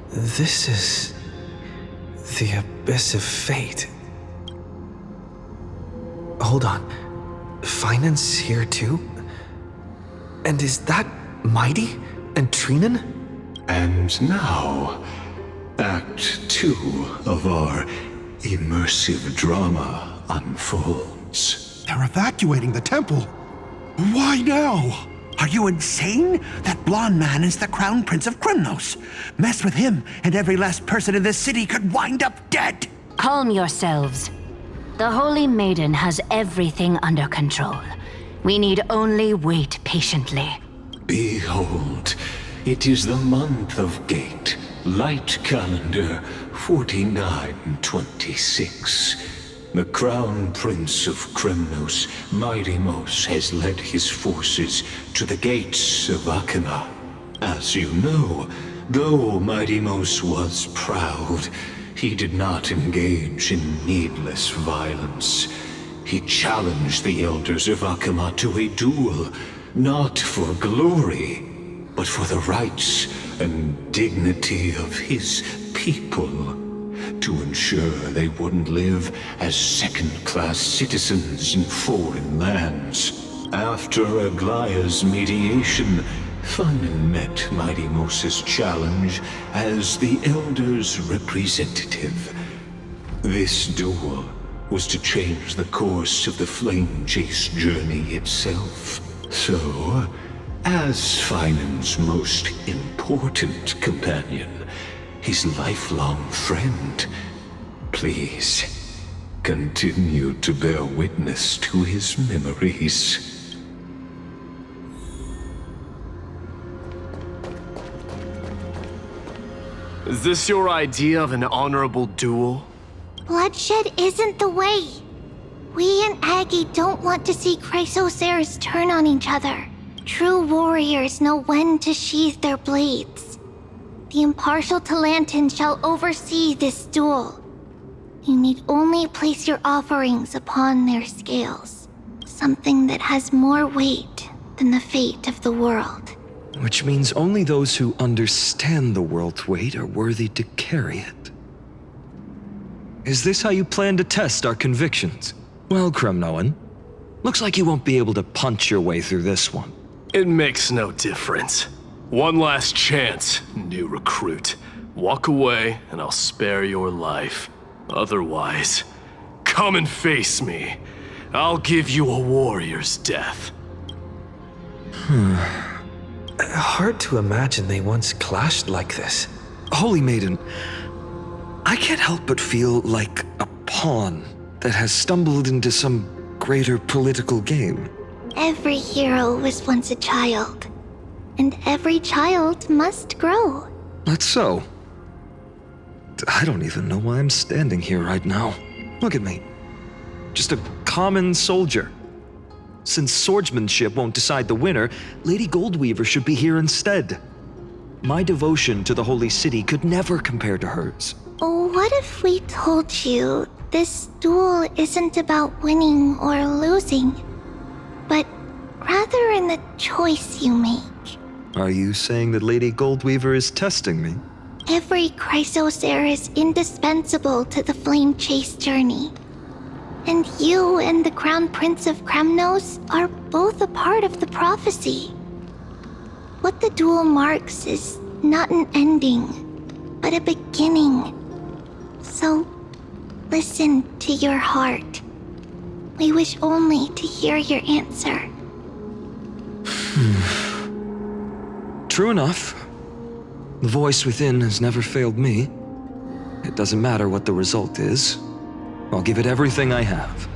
This is the Abyss of Fate. Hold on. Finance here too? And is that Mighty and Trinan? And now, Act 2 of our immersive drama unfolds. They're evacuating the temple. Why now? Are you insane? That blonde man is the Crown Prince of Kremnos. Mess with him, and every last person in this city could wind up dead. Calm yourselves. The Holy Maiden has everything under control. We need only wait patiently. Behold, it is the month of Gate, Light Calendar 4926. The Crown Prince of Kremnos, Mightymos, has led his forces to the gates of Akima. As you know, though Mightymos was proud, he did not engage in needless violence. He challenged the elders of Akima to a duel, not for glory, but for the rights and dignity of his people, to ensure they wouldn't live as second-class citizens in foreign lands. After Aglaya's mediation, Funan met Mightymos' challenge as the Elder's representative. This duel was to change the course of the Flame Chase journey itself. So, as Finan's most important companion, his lifelong friend, please continue to bear witness to his memories. Is this your idea of an honorable duel? Bloodshed isn't the way. We and Aggie don't want to see Chrysoceres turn on each other. True warriors know when to sheathe their blades. The impartial Talantan shall oversee this duel. You need only place your offerings upon their scales. Something that has more weight than the fate of the world. Which means only those who understand the world's weight are worthy to carry it. Is this how you plan to test our convictions? Well, Kremnoan, looks like you won't be able to punch your way through this one. It makes no difference. One last chance, new recruit. Walk away and I'll spare your life. Otherwise, come and face me. I'll give you a warrior's death. Hard to imagine they once clashed like this. Holy Maiden, I can't help but feel like a pawn that has stumbled into some greater political game. Every hero was once a child, and every child must grow. That's so. I don't even know why I'm standing here right now. Look at me. Just a common soldier. Since swordsmanship won't decide the winner, Lady Goldweaver should be here instead. My devotion to the Holy City could never compare to hers. What if we told you this duel isn't about winning or losing, but rather in the choice you make? Are you saying that Lady Goldweaver is testing me? Every Chrysocer is indispensable to the Flame Chase journey. And you and the Crown Prince of Kremnos are both a part of the prophecy. What the duel marks is not an ending, but a beginning. So, listen to your heart. We wish only to hear your answer. True enough. The voice within has never failed me. It doesn't matter what the result is. I'll give it everything I have.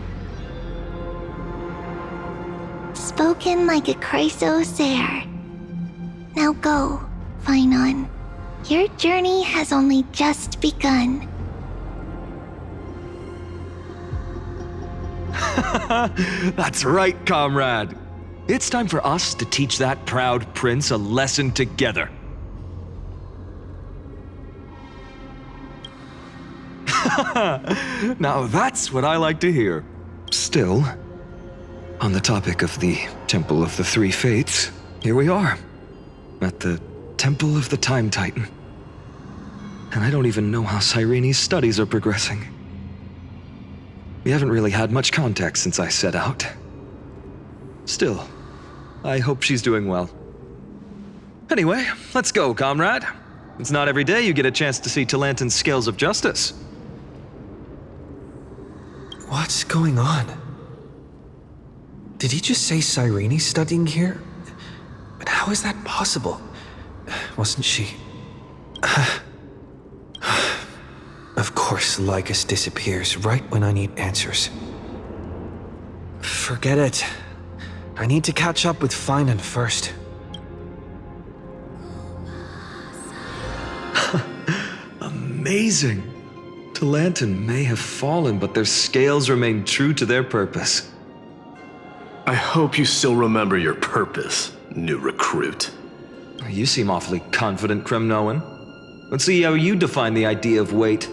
Spoken like a Chrysocer. Now go, Finon. Your journey has only just begun. That's right, comrade. It's time for us to teach that proud prince a lesson together. Now that's what I like to hear. Still, On the topic of the Temple of the Three Fates, here we are, at the Temple of the Time Titan. And I don't even know how Cyrene's studies are progressing. We haven't really had much contact since I set out. Still, I hope she's doing well. Anyway, let's go, comrade. It's not every day you get a chance to see Talantin's scales of justice. What's going on? Did he just say Cyrene's studying here? But how is that possible? Wasn't she? Of course, Lycus disappears right when I need answers. Forget it. I need to catch up with Finan first. Amazing! Talantin may have fallen, but their scales remain true to their purpose. I hope you still remember your purpose, new recruit. You seem awfully confident, Kremnoan. Let's see how you define the idea of weight.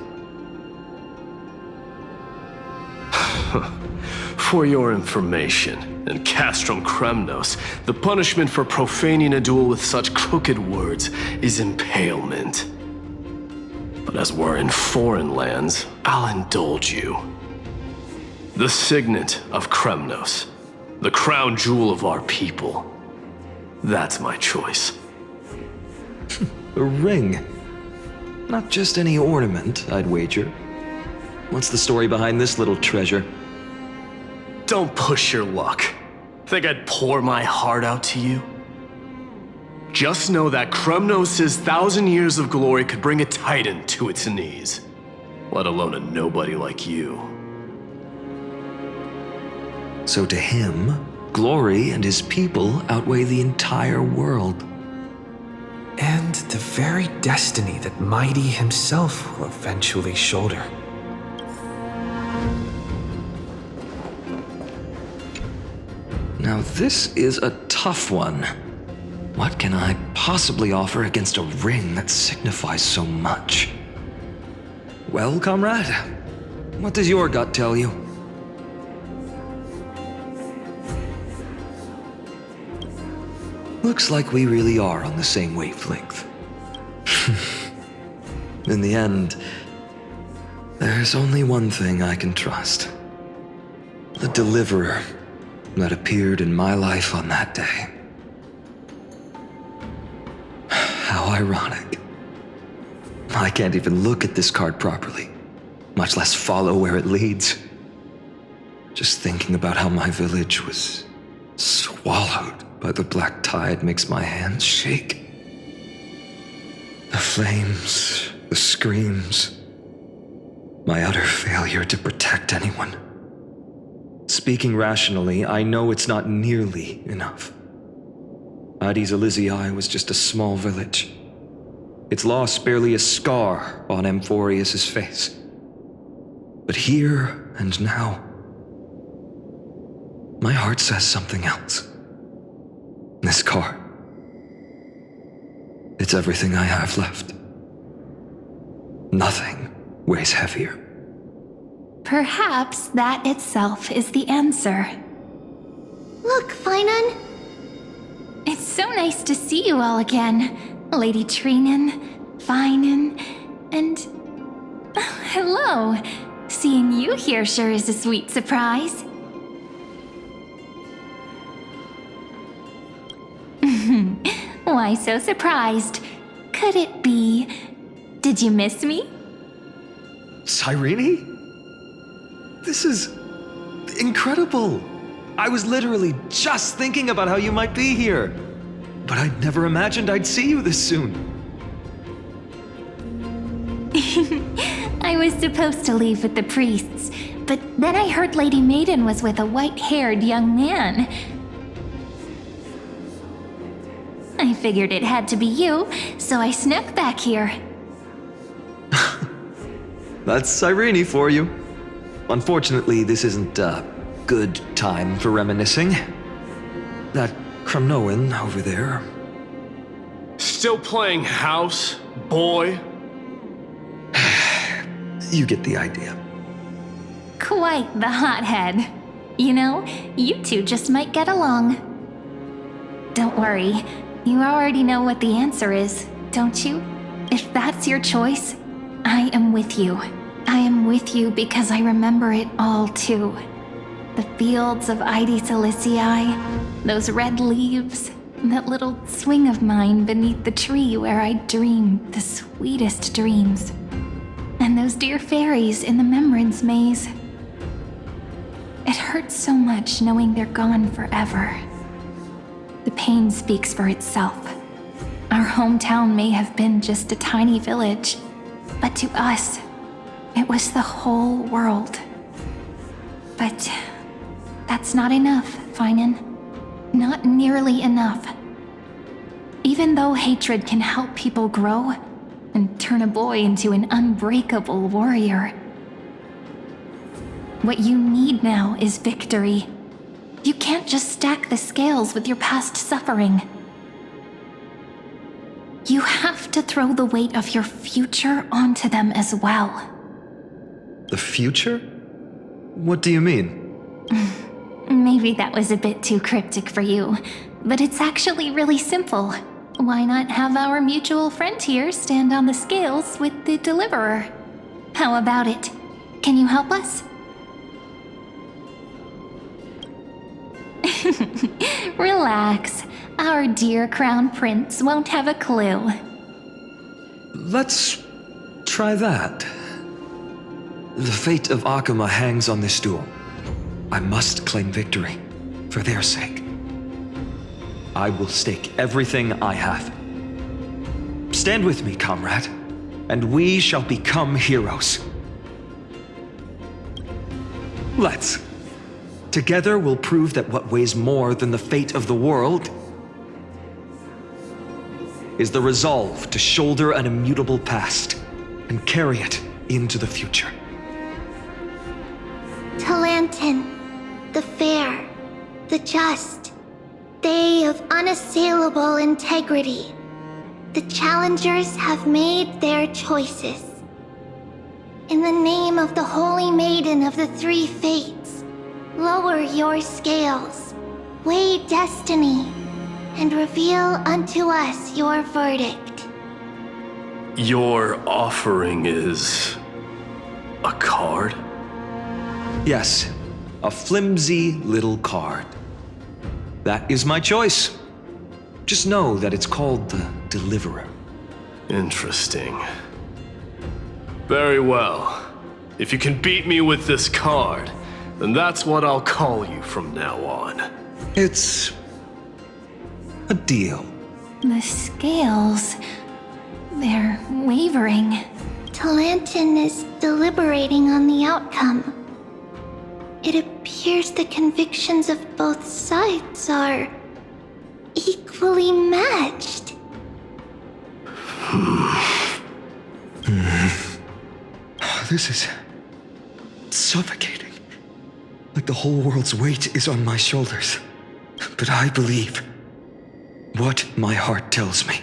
For your information, in Castrum Kremnos, the punishment for profaning a duel with such crooked words is impalement. But as we're in foreign lands, I'll indulge you. The signet of Kremnos, the crown jewel of our people. That's my choice. A ring. Not just any ornament, I'd wager. What's the story behind this little treasure? Don't push your luck. Think I'd pour my heart out to you? Just know that Kremnos' 1,000 years of glory could bring a titan to its knees. Let alone a nobody like you. So to him, glory and his people outweigh the entire world. And the very destiny that Mighty himself will eventually shoulder. Now this is a tough one. What can I possibly offer against a ring that signifies so much? Well, comrade, what does your gut tell you? Looks like we really are on the same wavelength. In the end, there's only one thing I can trust. The deliverer that appeared in my life on that day. How ironic. I can't even look at this card properly, much less follow where it leads. Just thinking about how my village was swallowed by the black tide makes my hands shake. The flames, the screams, my utter failure to protect anyone. Speaking rationally, I know it's not nearly enough. Addis Elysiae was just a small village. Its loss barely a scar on Amphorius' face. But here and now, my heart says something else. This card. It's everything I have left. Nothing weighs heavier. Perhaps that itself is the answer. Look, Finan. It's so nice to see you all again. Lady Treenan, Finan, and... hello. Seeing you here sure is a sweet surprise. Why so surprised? Could it be... Did you miss me? Cyrene? This is incredible. I was literally just thinking about how you might be here. But I'd never imagined I'd see you this soon. I was supposed to leave with the priests, but then I heard Lady Maiden was with a white-haired young man. I figured it had to be you, so I snuck back here. That's Cyrene for you. Unfortunately, this isn't a good time for reminiscing. That Kremnoan over there. Still playing house, boy? You get the idea. Quite the hothead. You know, you two just might get along. Don't worry, you already know what the answer is, don't you? If that's your choice, I am with you. I am with you because I remember it all too. The fields of Ide Silicii, those red leaves, that little swing of mine beneath the tree where I dreamed the sweetest dreams. And those dear fairies in the Memorance Maze. It hurts so much knowing they're gone forever. The pain speaks for itself. Our hometown may have been just a tiny village, but to us, it was the whole world. But that's not enough, Finan. Not nearly enough. Even though hatred can help people grow and turn a boy into an unbreakable warrior, what you need now is victory. You can't just stack the scales with your past suffering. You have to throw the weight of your future onto them as well. The future? What do you mean? Maybe that was a bit too cryptic for you, but it's actually really simple. Why not have our mutual friend here stand on the scales with the deliverer? How about it? Can you help us? Relax. Our dear Crown Prince won't have a clue. Let's try that. The fate of Akuma hangs on this duel. I must claim victory, for their sake. I will stake everything I have. Stand with me, comrade, and we shall become heroes. Let's. Together we'll prove that what weighs more than the fate of the world is the resolve to shoulder an immutable past and carry it into the future. Talantin, the fair, the just, they of unassailable integrity. The challengers have made their choices. In the name of the Holy Maiden of the Three Fates, lower your scales, weigh destiny, and reveal unto us your verdict. Your offering is a card? Yes, a flimsy little card. That is my choice. Just know that it's called the Deliverer. Interesting. Very well. If you can beat me with this card, then that's what I'll call you from now on. It's a deal. The scales, they're wavering. Talantin is deliberating on the outcome. It appears the convictions of both sides are equally matched. This is suffocating. Like the whole world's weight is on my shoulders. But I believe what my heart tells me.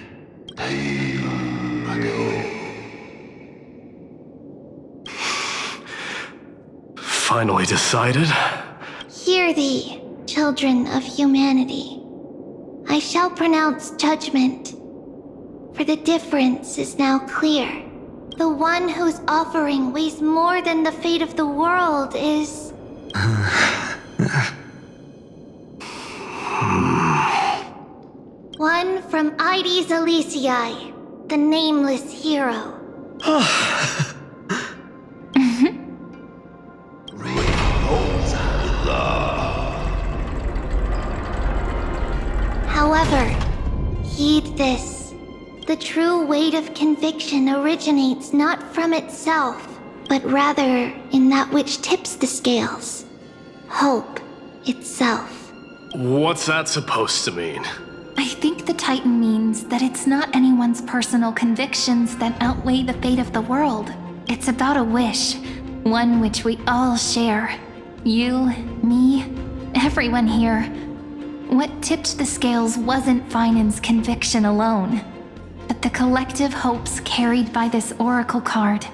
Finally decided? Hear thee, children of humanity. I shall pronounce judgment. For the difference is now clear. The one whose offering weighs more than the fate of the world is... one from Ide Silicii, the nameless hero. However, heed this. The true weight of conviction originates not from itself, but rather in that which tips the scales. Hope itself. What's that supposed to mean? I think the Titan means that it's not anyone's personal convictions that outweigh the fate of the world. It's about a wish, one which we all share. You, me, everyone here. What tipped the scales wasn't Finan's conviction alone, but the collective hopes carried by this oracle card.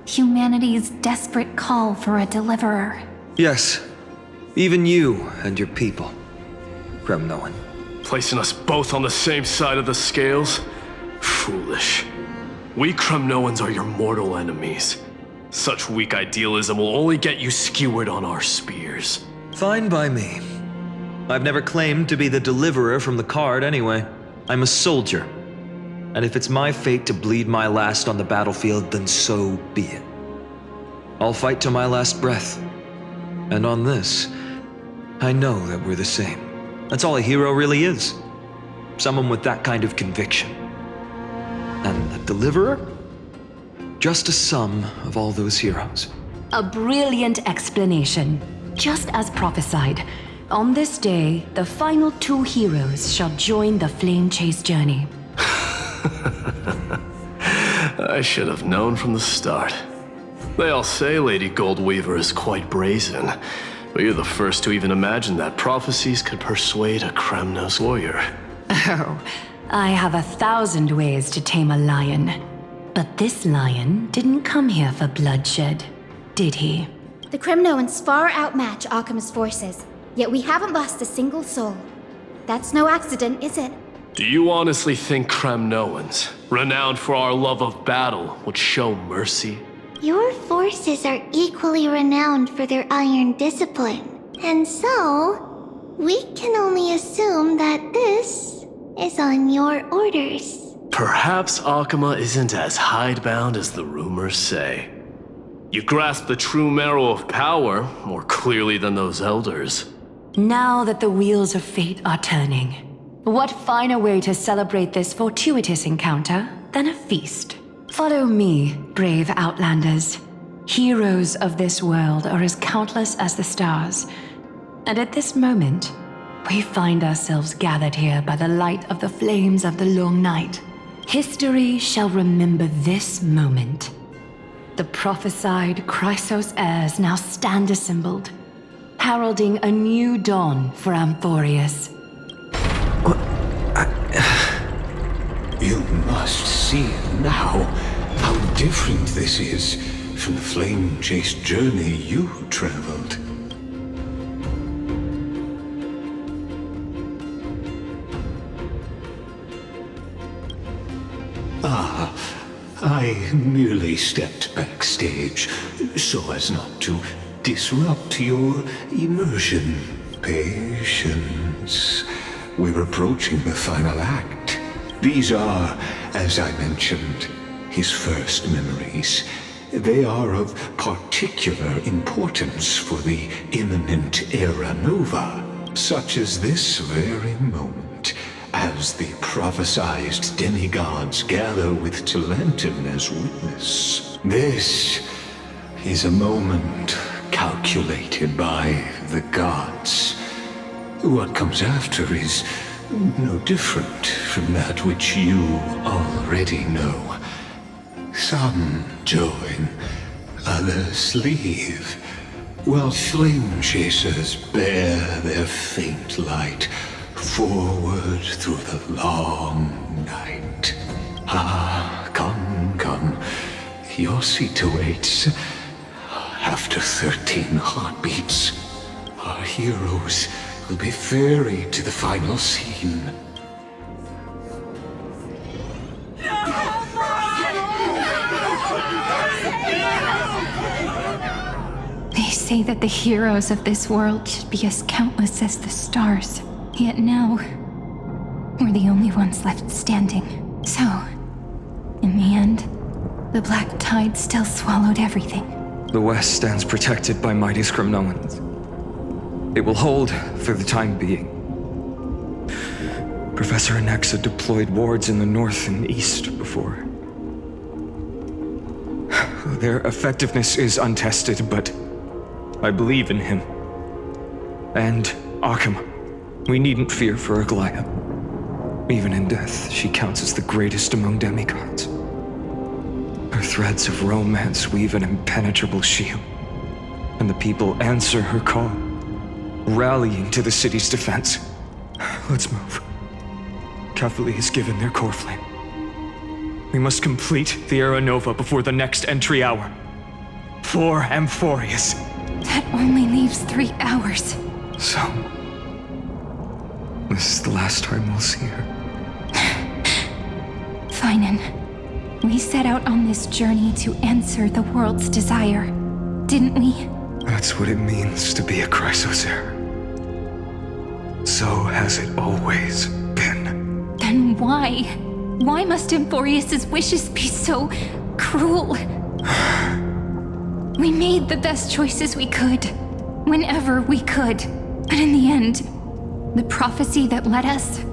Humanity's desperate call for a deliverer. Yes, Even you and your people, Kremnoan. Placing us both on the same side of the scales? Foolish. We Kremnoans are your mortal enemies. Such weak idealism will only get you skewered on our spears. Fine by me. I've never claimed to be the deliverer from the card anyway. I'm a soldier. And if it's my fate to bleed my last on the battlefield, then so be it. I'll fight to my last breath. And on this, I know that we're the same. That's all a hero really is. Someone with that kind of conviction. And the deliverer? Just a sum of all those heroes. A brilliant explanation. Just as prophesied, on this day, the final two heroes shall join the flame chase journey. I should have known from the start. They all say Lady Goldweaver is quite brazen, but you're the first to even imagine that prophecies could persuade a Kremnos warrior. Oh, I have 1,000 ways to tame a lion. But this lion didn't come here for bloodshed, did he? The Kremnoans far outmatch Akama's forces, yet we haven't lost a single soul. That's no accident, is it? Do you honestly think Kremnoans, renowned for our love of battle, would show mercy? Your forces are equally renowned for their iron discipline. And so, we can only assume that this is on your orders. Perhaps Akama isn't as hidebound as the rumors say. You grasp the true marrow of power more clearly than those elders. Now that the wheels of fate are turning, what finer way to celebrate this fortuitous encounter than a feast? Follow me, brave Outlanders. Heroes of this world are as countless as the stars. And at this moment, we find ourselves gathered here by the light of the flames of the long night. History shall remember this moment. The prophesied Chrysos heirs now stand assembled, heralding a new dawn for Amphorius. You must see now how different this is from the flame-chased journey you traveled. I merely stepped backstage so as not to disrupt your immersion. Patience. We're approaching the final act. These are, as I mentioned, his first memories. They are of particular importance for the imminent Era Nova, such as this very moment, as the prophesized demigods gather with Talentum as witness. This is a moment calculated by the gods. What comes after is no different from that which you already know. Some join, others leave, while flame chasers bear their faint light forward through the long night. Ah, come. Your seat awaits. After 13 heartbeats, our heroes will be ferried to the final scene. They say that the heroes of this world should be as countless as the stars. Yet now, we're the only ones left standing. So, in the end, the black tide still swallowed everything. The West stands protected by mighty Skrymnoans. It will hold for the time being. Professor Anexa deployed wards in the north and east before. Their effectiveness is untested, but I believe in him. And Akama. We needn't fear for Aglaya. Even in death, she counts as the greatest among demigods. Her threads of romance weave an impenetrable shield, and the people answer her call, rallying to the city's defense. Let's move. Kefali has given their core flame. We must complete the Era Nova before the next entry hour. For Amphorius. That only leaves 3 hours. So, this is the last time we'll see her. Finan, we set out on this journey to answer the world's desire, didn't we? That's what it means to be a Chrysosaur. So has it always been. Then why? Why must Emphorius's wishes be so cruel? We made the best choices we could, whenever we could. But in the end, the prophecy that led us,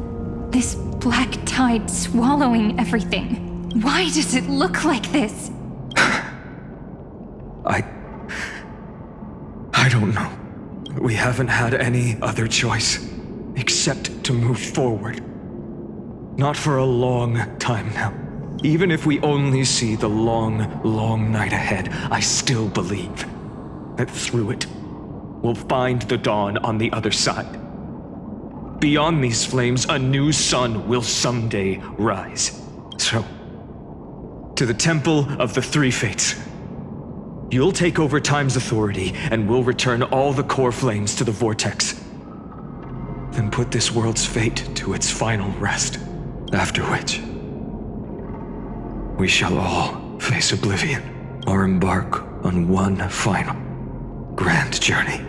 this black tide swallowing everything. Why does it look like this? I don't know. We haven't had any other choice except to move forward. Not for a long time now. Even if we only see the long, long night ahead, I still believe that through it, we'll find the dawn on the other side. Beyond these flames, a new sun will someday rise. So, to the Temple of the Three Fates. You'll take over Time's authority, and we'll return all the core flames to the Vortex. Then put this world's fate to its final rest. After which, we shall all face oblivion, or embark on one final grand journey.